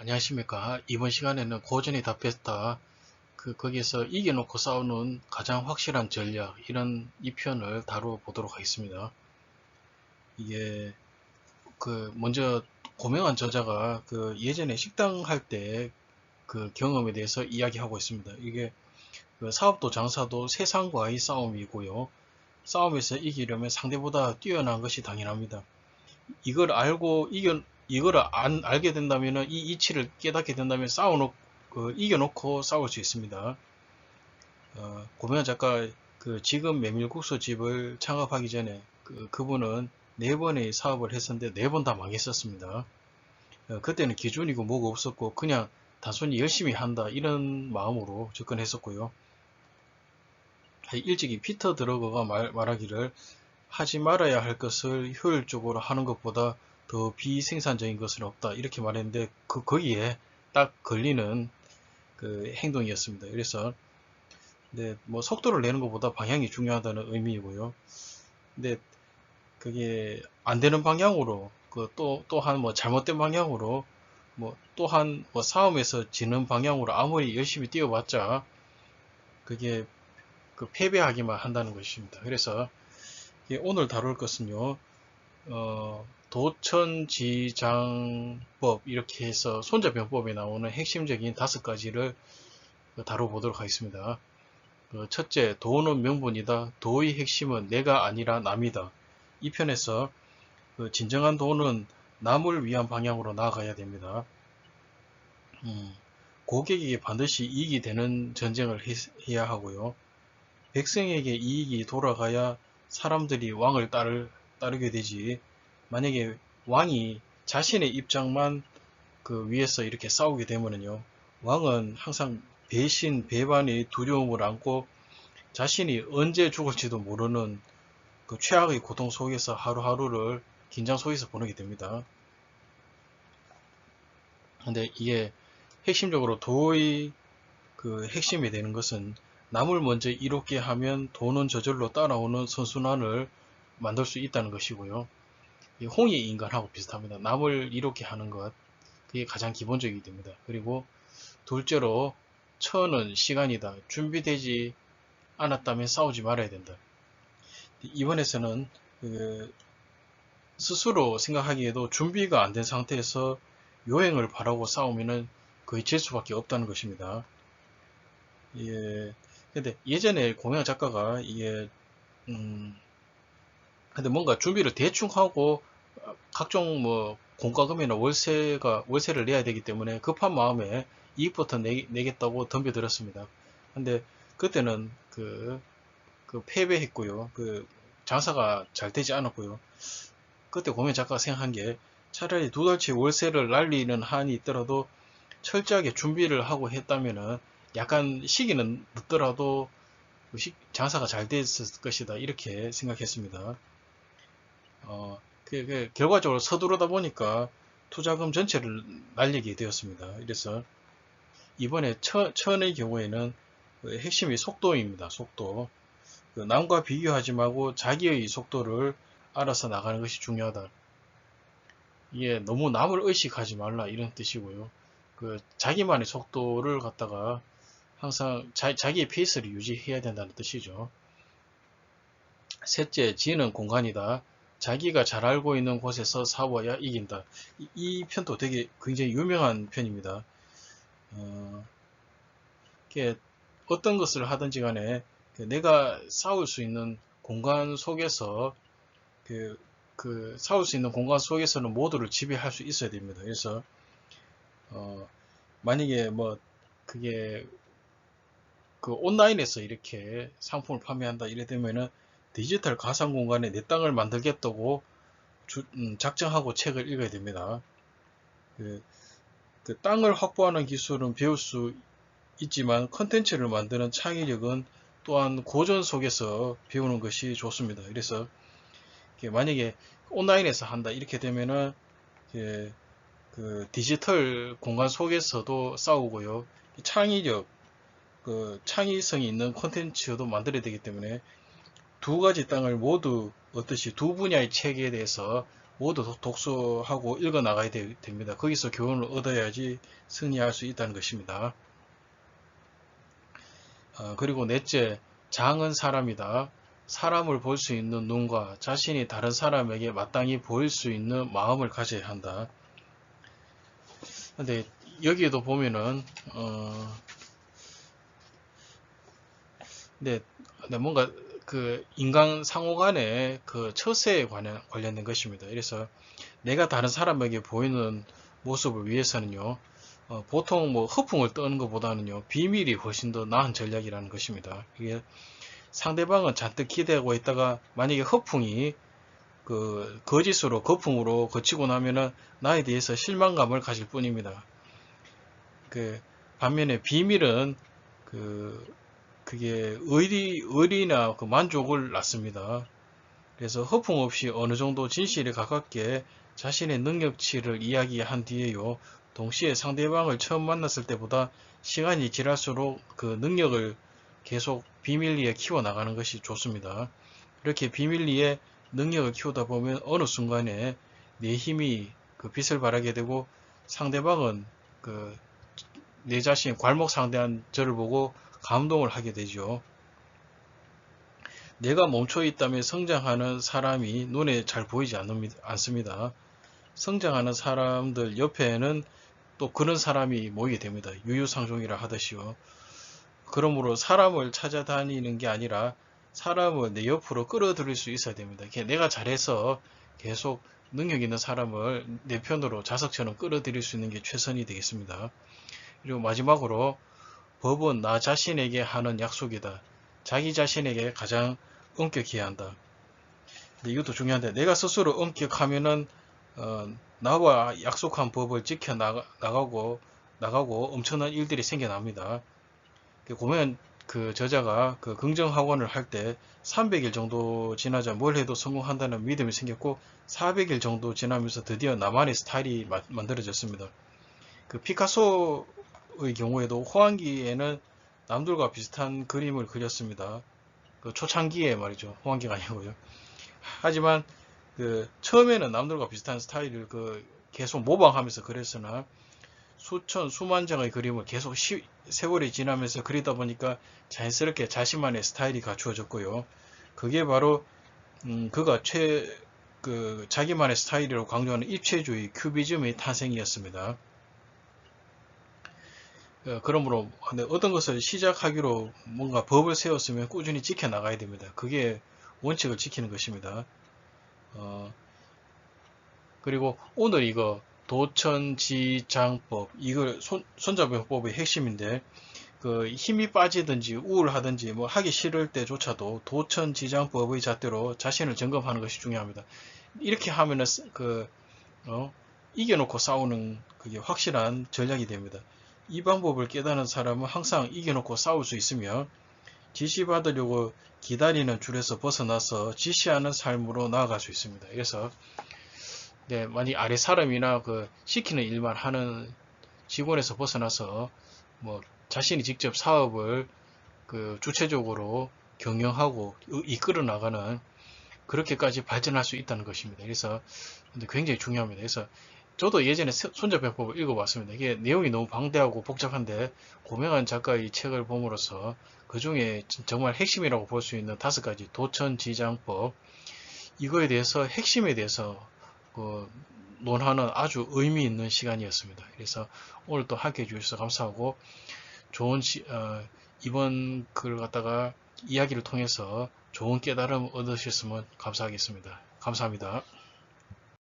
안녕하십니까. 이번 시간에는 고전이 답했다. 거기에서 이겨놓고 싸우는 가장 확실한 전략, 이런 2편을 다뤄보도록 하겠습니다. 이게, 먼저, 고명한 저자가 예전에 식당 할 때 그 경험에 대해서 이야기하고 있습니다. 이게, 사업도 장사도 세상과의 싸움이고요. 싸움에서 이기려면 상대보다 뛰어난 것이 당연합니다. 이걸 알고 이거를 안 알게 된다면 이 이치를 깨닫게 된다면 이겨놓고 싸울 수 있습니다. 고명한 작가 지금 메밀국수 집을 창업하기 전에 그분은 4번의 사업을 했었는데 4번 다 망했었습니다. 그때는 기준이고 뭐가 없었고 그냥 단순히 열심히 한다 이런 마음으로 접근했었고요. 일찍이 피터 드러거가 말하기를 하지 말아야 할 것을 효율적으로 하는 것보다 더 비생산적인 것은 없다 이렇게 말했는데 거기에 딱 걸리는 행동이었습니다. 그래서 뭐 속도를 내는 것보다 방향이 중요하다는 의미이고요. 근데 그게 안 되는 방향으로 또한 뭐 잘못된 방향으로 뭐 또한 뭐 싸움에서 지는 방향으로 아무리 열심히 뛰어봤자 그게 패배하기만 한다는 것입니다. 그래서 오늘 다룰 것은요. 도천지장법 이렇게 해서 손자병법에 나오는 핵심적인 5가지를 다뤄보도록 하겠습니다. 첫째, 도는 명분이다. 도의 핵심은 내가 아니라 남이다. 이 편에서 진정한 도는 남을 위한 방향으로 나아가야 됩니다. 고객에게 반드시 이익이 되는 전쟁을 해야 하고요. 백성에게 이익이 돌아가야 사람들이 왕을 따르게 되지. 만약에 왕이 자신의 입장만 위에서 이렇게 싸우게 되면요. 왕은 항상 배신, 배반의 두려움을 안고 자신이 언제 죽을지도 모르는 최악의 고통 속에서 하루하루를 긴장 속에서 보내게 됩니다. 근데 이게 핵심적으로 도의 핵심이 되는 것은 남을 먼저 이롭게 하면 도는 저절로 따라오는 선순환을 만들 수 있다는 것이고요. 홍익 인간하고 비슷합니다. 남을 이롭게 하는 것, 그게 가장 기본적이 됩니다. 그리고 둘째로 처는 시간이다. 준비되지 않았다면 싸우지 말아야 된다. 이번에서는 스스로 생각하기에도 준비가 안 된 상태에서 요행을 바라고 싸우면 거의 질 수밖에 없다는 것입니다. 예, 근데 예전에 공양 작가가 근데 뭔가 준비를 대충 하고 각종 뭐 공과금이나 월세를 내야 되기 때문에 급한 마음에 이익부터 내겠다고 덤벼들었습니다. 근데 그때는 패배했고요. 장사가 잘 되지 않았고요. 그때 공연 작가가 생각한 게 차라리 2달치 월세를 날리는 한이 있더라도 철저하게 준비를 하고 했다면은 약간 시기는 늦더라도 장사가 잘 됐을 것이다 이렇게 생각했습니다. 결과적으로 서두르다 보니까 투자금 전체를 날리게 되었습니다. 그래서 이번에 천의 경우에는 핵심이 속도입니다. 속도. 남과 비교하지 말고 자기의 속도를 알아서 나가는 것이 중요하다. 이게 너무 남을 의식하지 말라 이런 뜻이고요. 자기만의 속도를 갖다가 항상 자기의 페이스를 유지해야 된다는 뜻이죠. 셋째, 지는 공간이다. 자기가 잘 알고 있는 곳에서 싸워야 이긴다. 이 편도 되게 굉장히 유명한 편입니다. 어떤 것을 하든지 간에 내가 싸울 수 있는 공간 속에서 싸울 수 있는 공간 속에서는 모두를 지배할 수 있어야 됩니다. 그래서 만약에 뭐 그게 온라인에서 이렇게 상품을 판매한다 이래 되면은 디지털 가상 공간에 내 땅을 만들겠다고 작정하고 책을 읽어야 됩니다. 그 땅을 확보하는 기술은 배울 수 있지만 컨텐츠를 만드는 창의력은 또한 고전 속에서 배우는 것이 좋습니다. 그래서 만약에 온라인에서 한다 이렇게 되면은 디지털 공간 속에서도 싸우고요. 창의력, 창의성이 있는 콘텐츠도 만들어야 되기 때문에 2가지 땅을 모두 얻듯이 2분야의 책에 대해서 모두 독서하고 읽어 나가야 됩니다. 거기서 교훈을 얻어야지 승리할 수 있다는 것입니다. 그리고 넷째, 장은 사람이다. 사람을 볼 수 있는 눈과 자신이 다른 사람에게 마땅히 보일 수 있는 마음을 가져야 한다. 근데 여기에도 보면은 네, 뭔가 그 인간 상호 간의 그 처세에 관련된 것입니다. 그래서 내가 다른 사람에게 보이는 모습을 위해서는요, 보통 뭐 허풍을 떠는 것보다는요, 비밀이 훨씬 더 나은 전략이라는 것입니다. 이게 상대방은 잔뜩 기대하고 있다가 만약에 허풍이 그 거짓으로 거품으로 거치고 나면은 나에 대해서 실망감을 가질 뿐입니다. 그 반면에 비밀은 그게 의리나 그 만족을 낳습니다. 그래서 허풍 없이 어느 정도 진실에 가깝게 자신의 능력치를 이야기한 뒤에요. 동시에 상대방을 처음 만났을 때보다 시간이 지날수록 그 능력을 계속 비밀리에 키워나가는 것이 좋습니다. 이렇게 비밀리에 능력을 키우다 보면 어느 순간에 내 힘이 그 빛을 발하게 되고 상대방은 그 내 자신 괄목상대한 저를 보고 감동을 하게 되죠. 내가 멈춰 있다면 성장하는 사람이 눈에 잘 보이지 않습니다. 성장하는 사람들 옆에는 또 그런 사람이 모이게 됩니다. 유유상종이라 하듯이요. 그러므로 사람을 찾아다니는 게 아니라 사람을 내 옆으로 끌어들일 수 있어야 됩니다. 내가 잘해서 계속 능력 있는 사람을 내 편으로 자석처럼 끌어들일 수 있는 게 최선이 되겠습니다. 그리고 마지막으로 법은 나 자신에게 하는 약속이다. 자기 자신에게 가장 엄격해야 한다. 근데 이것도 중요한데 내가 스스로 엄격하면은 나와 약속한 법을 지켜 나가고 엄청난 일들이 생겨납니다. 보면 그 저자가 그 긍정학원을 할 때 300일 정도 지나자 뭘 해도 성공한다는 믿음이 생겼고 400일 정도 지나면서 드디어 나만의 스타일이 만들어졌습니다. 그 피카소의 경우에도 호황기에는 남들과 비슷한 그림을 그렸습니다. 그 초창기에 말이죠. 호황기가 아니고요. 하지만 그 처음에는 남들과 비슷한 스타일을 계속 모방하면서 그랬으나 수만 장의 그림을 계속 세월이 지나면서 그리다 보니까 자연스럽게 자신만의 스타일이 갖추어졌고요. 그게 바로 그가 자기만의 스타일이라고 강조하는 입체주의 큐비즘의 탄생이었습니다. 그러므로 어떤 것을 시작하기로 뭔가 법을 세웠으면 꾸준히 지켜나가야 됩니다. 그게 원칙을 지키는 것입니다. 그리고 오늘 이거 도천지장법, 이걸 손자병법의 핵심인데 그 힘이 빠지든지 우울하든지 뭐 하기 싫을 때조차도 도천지장법의 잣대로 자신을 점검하는 것이 중요합니다. 이렇게 하면은 이겨놓고 싸우는 그게 확실한 전략이 됩니다. 이 방법을 깨닫는 사람은 항상 이겨놓고 싸울 수 있으며 지시받으려고 기다리는 줄에서 벗어나서 지시하는 삶으로 나아갈 수 있습니다. 그래서 만약 아래 사람이나 시키는 일만 하는 직원에서 벗어나서 뭐 자신이 직접 사업을 주체적으로 경영하고 이끌어 나가는 그렇게까지 발전할 수 있다는 것입니다. 그래서 굉장히 중요합니다. 그래서 저도 예전에 손자병법을 읽어봤습니다. 이게 내용이 너무 방대하고 복잡한데 고명한 작가의 책을 봄으로써 그 중에 정말 핵심이라고 볼 수 있는 5가지 도천지장법, 이거에 대해서 핵심에 대해서 논하는 아주 의미 있는 시간이었습니다. 그래서 오늘 또 함께 해주셔서 감사하고 좋은 이번 글을 갖다가 이야기를 통해서 좋은 깨달음 얻으셨으면 감사하겠습니다. 감사합니다.